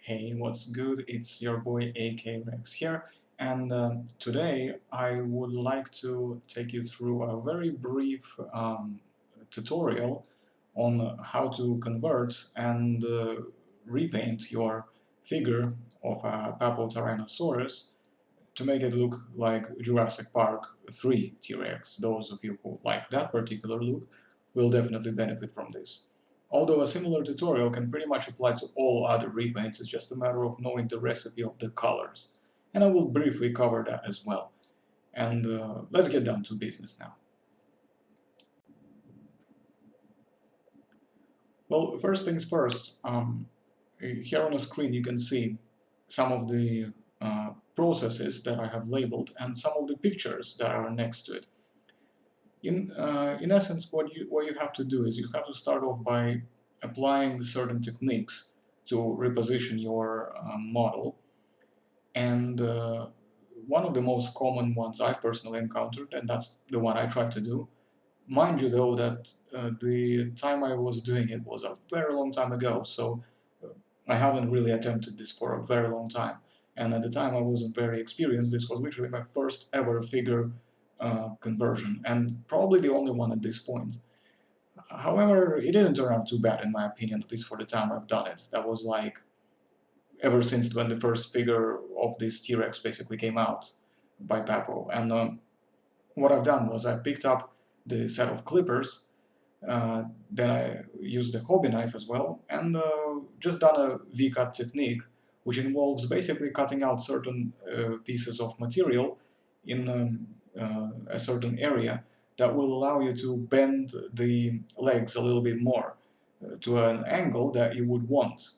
Hey, what's good? It's your boy t.rex here, and today I would like to take you through a very brief tutorial on how to convert and repaint your figure of a Papo Tyrannosaurus to make it look like Jurassic Park 3 T-Rex. Those of you who like that particular look will definitely benefit from this. Although a similar tutorial can pretty much apply to all other repaints, it's just a matter of knowing the recipe of the colors. And I will briefly cover that as well. And let's get down to business now. Well, first things first, here on the screen you can see some of the processes that I have labeled and some of the pictures that are next to it. In essence, what you have to do is you have to start off by applying certain techniques to reposition your model. And one of the most common ones I've personally encountered, and that's the one I tried to do. Mind you, though, that the time I was doing it was a very long time ago, so I haven't really attempted this for a very long time. And at the time, I wasn't very experienced. This was literally my first ever figure conversion, and probably the only one at this point. However, it didn't turn out too bad, in my opinion, at least for the time I've done it. That was like ever since when the first figure of this T-Rex basically came out by Papo. And what I've done was I picked up the set of clippers, then I used the hobby knife as well, and just done a V-cut technique, which involves basically cutting out certain pieces of material in a certain area that will allow you to bend the legs a little bit more to an angle that you would want.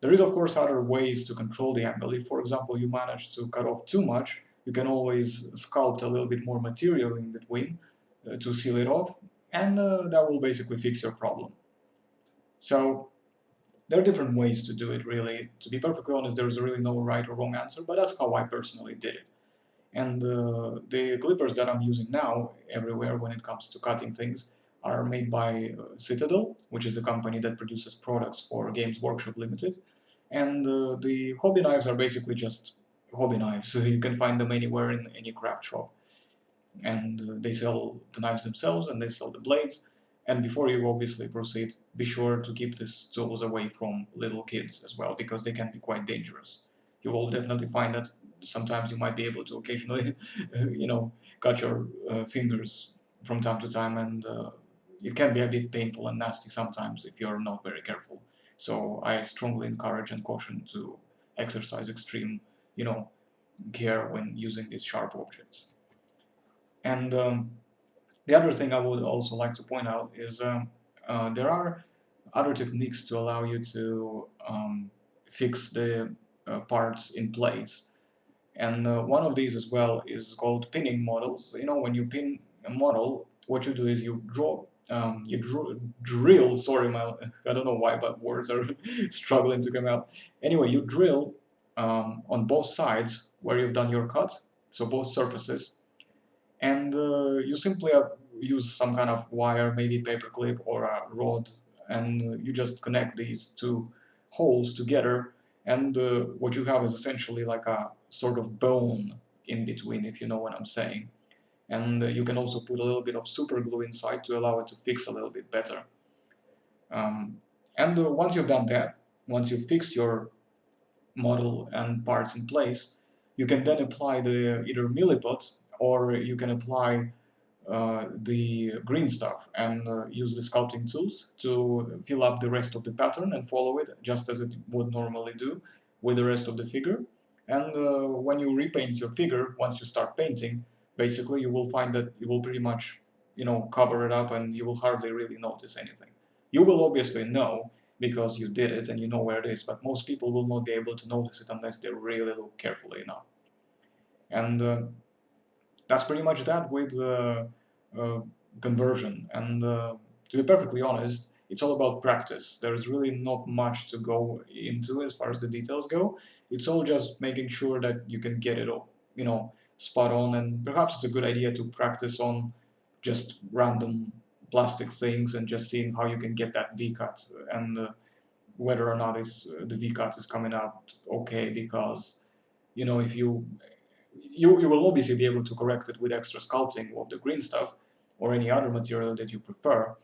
There is, of course, other ways to control the angle. If, for example, you manage to cut off too much, you can always sculpt a little bit more material in between to seal it off, and that will basically fix your problem. So there are different ways to do it, really. To be perfectly honest, there's really no right or wrong answer, but that's how I personally did it. And the clippers that I'm using now everywhere when it comes to cutting things are made by Citadel, which is a company that produces products for Games Workshop Limited. And the hobby knives are basically just hobby knives. So you can find them anywhere in any craft shop. And they sell the knives themselves and they sell the blades. And before you obviously proceed, be sure to keep these tools away from little kids as well, because they can be quite dangerous. You will definitely find that sometimes you might be able to occasionally, cut your fingers from time to time, and it can be a bit painful and nasty sometimes if you're not very careful. So I strongly encourage and caution to exercise extreme, care when using these sharp objects. And the other thing I would also like to point out is there are other techniques to allow you to fix the parts in place. And one of these as well is called pinning models. When you pin a model, what you do is drill. Sorry, I don't know why, but words are struggling to come out. Anyway, you drill on both sides where you've done your cut, so both surfaces, and you simply use some kind of wire, maybe paperclip or a rod, and you just connect these two holes together, and what you have is essentially like a sort of bone in between, if you know what I'm saying. And you can also put a little bit of super glue inside to allow it to fix a little bit better. And once you've done that, once you fix your model and parts in place, you can then apply the either milliput, or you can apply the green stuff and use the sculpting tools to fill up the rest of the pattern and follow it just as it would normally do with the rest of the figure. And when you repaint your figure, once you start painting, basically you will find that you will pretty much, cover it up, and you will hardly really notice anything. You will obviously know because you did it and you know where it is, but most people will not be able to notice it unless they really look carefully enough. And that's pretty much that with uh, conversion. And to be perfectly honest, it's all about practice. There's really not much to go into as far as the details go. It's all just making sure that you can get it all, spot on. And perhaps it's a good idea to practice on just random plastic things and just seeing how you can get that V cut. And whether or not the V-cut is coming out okay, because if you will obviously be able to correct it with extra sculpting of the green stuff or any other material that you prefer,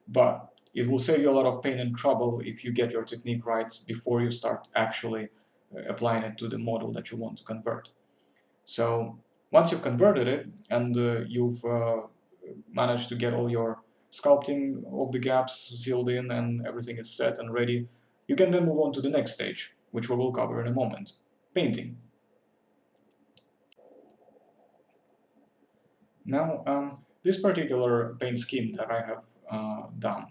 but it will save you a lot of pain and trouble if you get your technique right before you start actually applying it to the model that you want to convert. So once you've converted it and you've managed to get all your sculpting of the gaps sealed in and everything is set and ready, you can then move on to the next stage, which we will cover in a moment, painting. Now, this particular paint scheme that I have done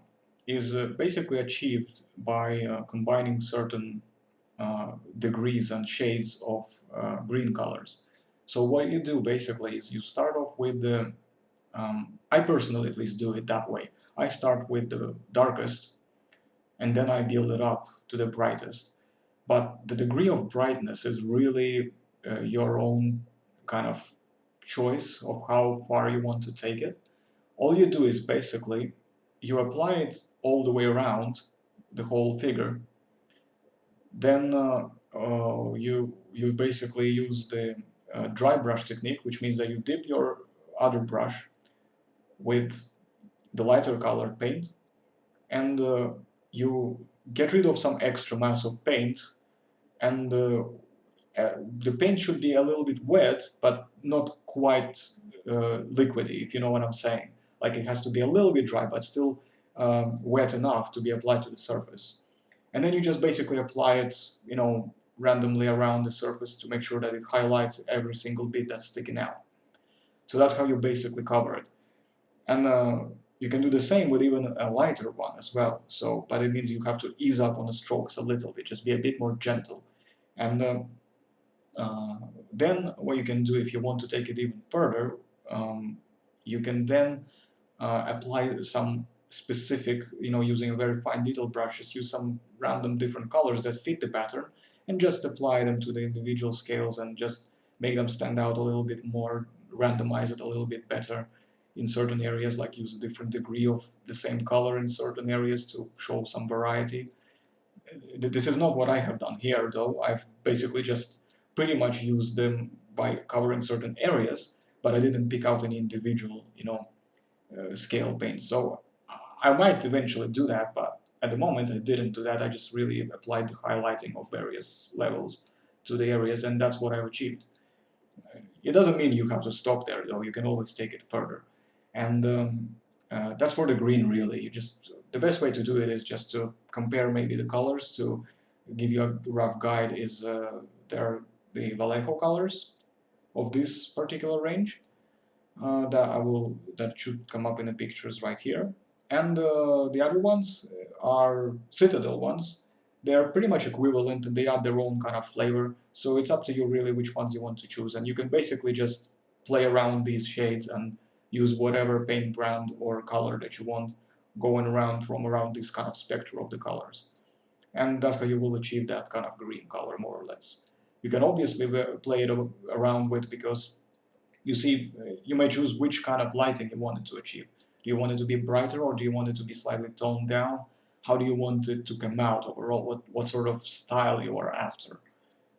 is basically achieved by combining certain degrees and shades of green colors. So what you do basically is you start off with the, I personally at least do it that way. I start with the darkest and then I build it up to the brightest. But the degree of brightness is really your own kind of choice of how far you want to take it. All you do is basically you apply it all the way around the whole figure. Then you basically use the dry brush technique, which means that you dip your other brush with the lighter colored paint, and you get rid of some extra mass of paint, and the paint should be a little bit wet, but not quite liquidy, if you know what I'm saying. Like it has to be a little bit dry, but still wet enough to be applied to the surface. And then you just basically apply it, randomly around the surface to make sure that it highlights every single bit that's sticking out. So that's how you basically cover it. And you can do the same with even a lighter one as well. So, but it means you have to ease up on the strokes a little bit, just be a bit more gentle. And then what you can do if you want to take it even further, you can then apply some specific, using a very fine detail brushes, use some random different colors that fit the pattern and just apply them to the individual scales and just make them stand out a little bit more, randomize it a little bit better in certain areas, like use a different degree of the same color in certain areas to show some variety. This is not what I have done here, though. I've basically just pretty much used them by covering certain areas, but I didn't pick out any individual, scale paint. So I might eventually do that, but at the moment I didn't do that. I just really applied the highlighting of various levels to the areas, and that's what I've achieved. It doesn't mean you have to stop there, though. You can always take it further. And that's for the green, really. The best way to do it is just to compare maybe the colors to give you a rough guide. There are the Vallejo colors of this particular range that should come up in the pictures right here. And the other ones are Citadel ones. They are pretty much equivalent and they add their own kind of flavor. So it's up to you really which ones you want to choose. And you can basically just play around these shades and use whatever paint brand or color that you want going around from around this kind of spectrum of the colors. And that's how you will achieve that kind of green color more or less. You can obviously play it around with, because you see, you may choose which kind of lighting you wanted to achieve. Do you want it to be brighter or do you want it to be slightly toned down? How do you want it to come out overall? What sort of style you are after?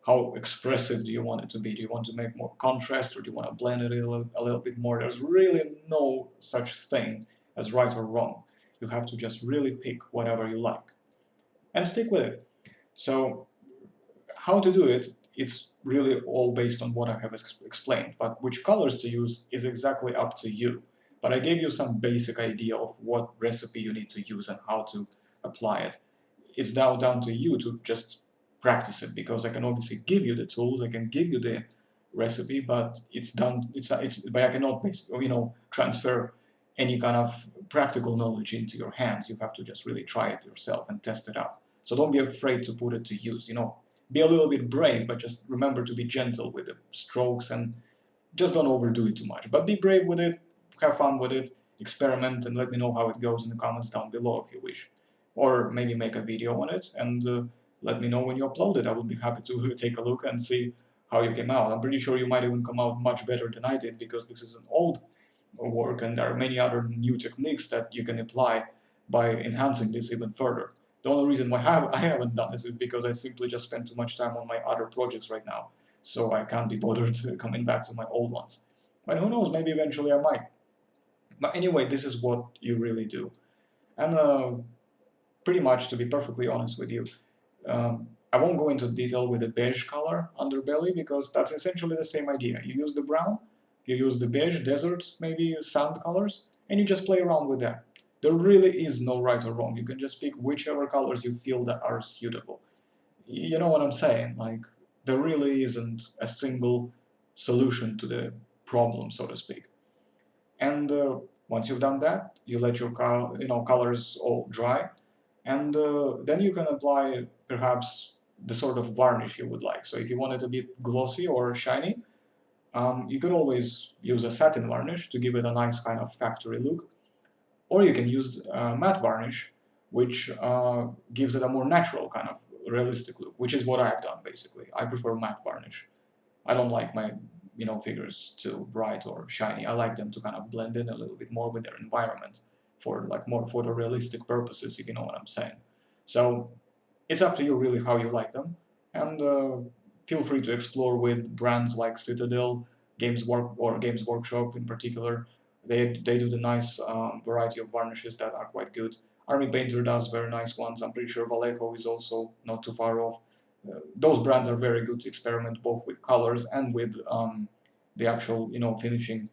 How expressive do you want it to be? Do you want to make more contrast or do you want to blend it a little bit more? There's really no such thing as right or wrong. You have to just really pick whatever you like and stick with it. So how to do it, it's really all based on what I have explained, but which colors to use is exactly up to you. But I gave you some basic idea of what recipe you need to use and how to apply it. It's now down to you to just practice it, because I can obviously give you the tools, I can give you the recipe, but but I cannot transfer any kind of practical knowledge into your hands. You have to just really try it yourself and test it out. So don't be afraid to put it to use. Be a little bit brave, but just remember to be gentle with the strokes and just don't overdo it too much. But be brave with it, have fun with it, experiment, and let me know how it goes in the comments down below if you wish. Or maybe make a video on it and let me know when you upload it. I would be happy to take a look and see how you came out. I'm pretty sure you might even come out much better than I did, because this is an old work and there are many other new techniques that you can apply by enhancing this even further. The only reason why I haven't done this is because I simply just spend too much time on my other projects right now, so I can't be bothered coming back to my old ones. But who knows, maybe eventually I might. But anyway, this is what you really do. And pretty much, to be perfectly honest with you, I won't go into detail with the beige color underbelly because that's essentially the same idea. You use the brown, you use the beige, desert, maybe sand colors, and you just play around with that. There really is no right or wrong. You can just pick whichever colors you feel that are suitable. You know what I'm saying? Like, there really isn't a single solution to the problem, so to speak. And once you've done that, you let your colors all dry, and then you can apply perhaps the sort of varnish you would like. So if you want it a bit glossy or shiny, you could always use a satin varnish to give it a nice kind of factory look, or you can use matte varnish, which gives it a more natural kind of realistic look, which is what I've done basically. I prefer matte varnish. I don't like my figures too bright or shiny. I like them to kind of blend in a little bit more with their environment for like more photorealistic purposes, if you know what I'm saying. So it's up to you really how you like them, and feel free to explore with brands like Citadel, Games Workshop in particular. They do the nice variety of varnishes that are quite good. Army Painter does very nice ones. I'm pretty sure Vallejo is also not too far off. Those brands are very good to experiment both with colors and with the actual finishing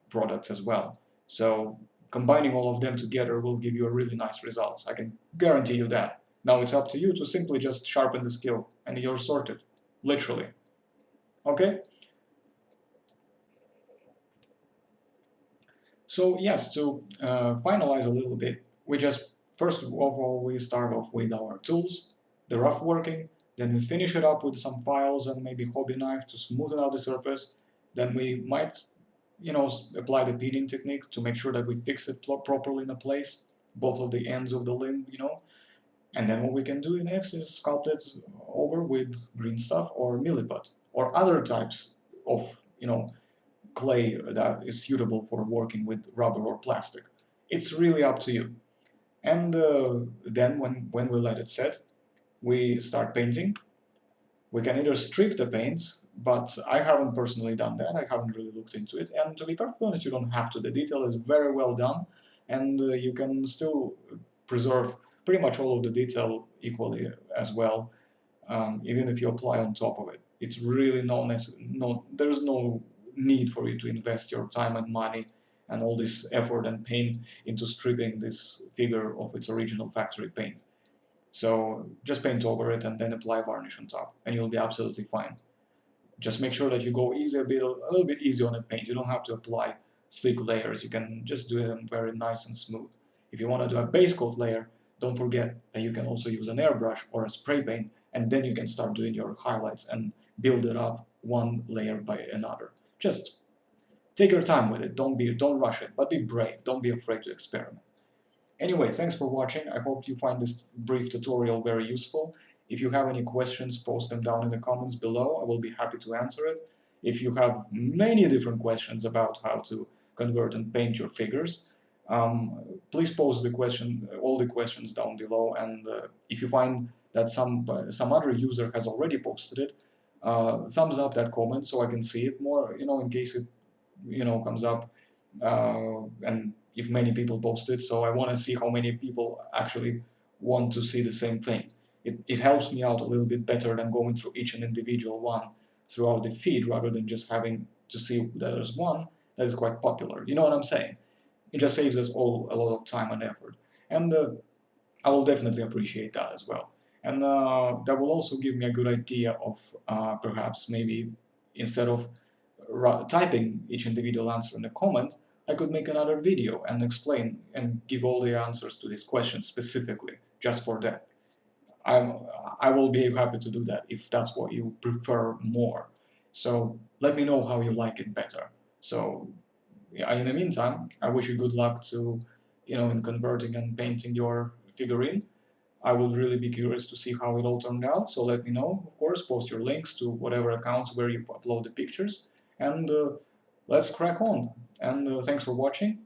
products as well. So combining all of them together will give you a really nice result. I can guarantee you that. Now it's up to you to simply just sharpen the skill and you're sorted, literally. Okay? So yes, to finalize a little bit, we just first of all we start off with our tools, the rough working, then we finish it up with some files and maybe hobby knife to smoothen out the surface. Then we might, apply the pinning technique to make sure that we fix it properly in a place, both of the ends of the limb. And then what we can do next is sculpt it over with green stuff or milliput or other types of, clay that is suitable for working with rubber or plastic. It's really up to you. And then when we let it set, we start painting. We can either strip the paint, but I haven't personally done that. I haven't really looked into it. And to be perfectly honest, you don't have to. The detail is very well done, and you can still preserve pretty much all of the detail equally as well, even if you apply on top of it. It's really there's no need for you to invest your time and money and all this effort and pain into stripping this figure of its original factory paint. So just paint over it and then apply varnish on top, and you'll be absolutely fine. Just make sure that you go easy a little bit easy on the paint. You don't have to apply thick layers. You can just do them very nice and smooth. If you want to do a base coat layer, don't forget that you can also use an airbrush or a spray paint, and then you can start doing your highlights and build it up one layer by another. Just take your time with it. Don't rush it, but be brave. Don't be afraid to experiment. Anyway, thanks for watching. I hope you find this brief tutorial very useful. If you have any questions, post them down in the comments below. I will be happy to answer it. If you have many different questions about how to convert and paint your figures, please post all the questions down below. And if you find that some other user has already posted it, thumbs up that comment so I can see it more. In case it comes up, and if many people post it. So I want to see how many people actually want to see the same thing. It helps me out a little bit better than going through each and individual one throughout the feed rather than just having to see that there's one that is quite popular. You know what I'm saying? It just saves us all a lot of time and effort. And I will definitely appreciate that as well. And that will also give me a good idea of perhaps maybe instead of typing each individual answer in a comment, I could make another video and explain and give all the answers to these questions specifically, just for that. I will be happy to do that if that's what you prefer more. So let me know how you like it better. So yeah, in the meantime, I wish you good luck to, in converting and painting your figurine. I would really be curious to see how it all turned out. So let me know, of course, post your links to whatever accounts where you upload the pictures. And let's crack on. And thanks for watching.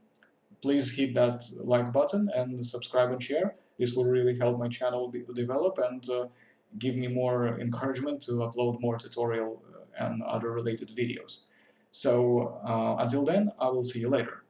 Please hit that like button and subscribe and share. This will really help my channel develop and give me more encouragement to upload more tutorial and other related videos. So until then, I will see you later.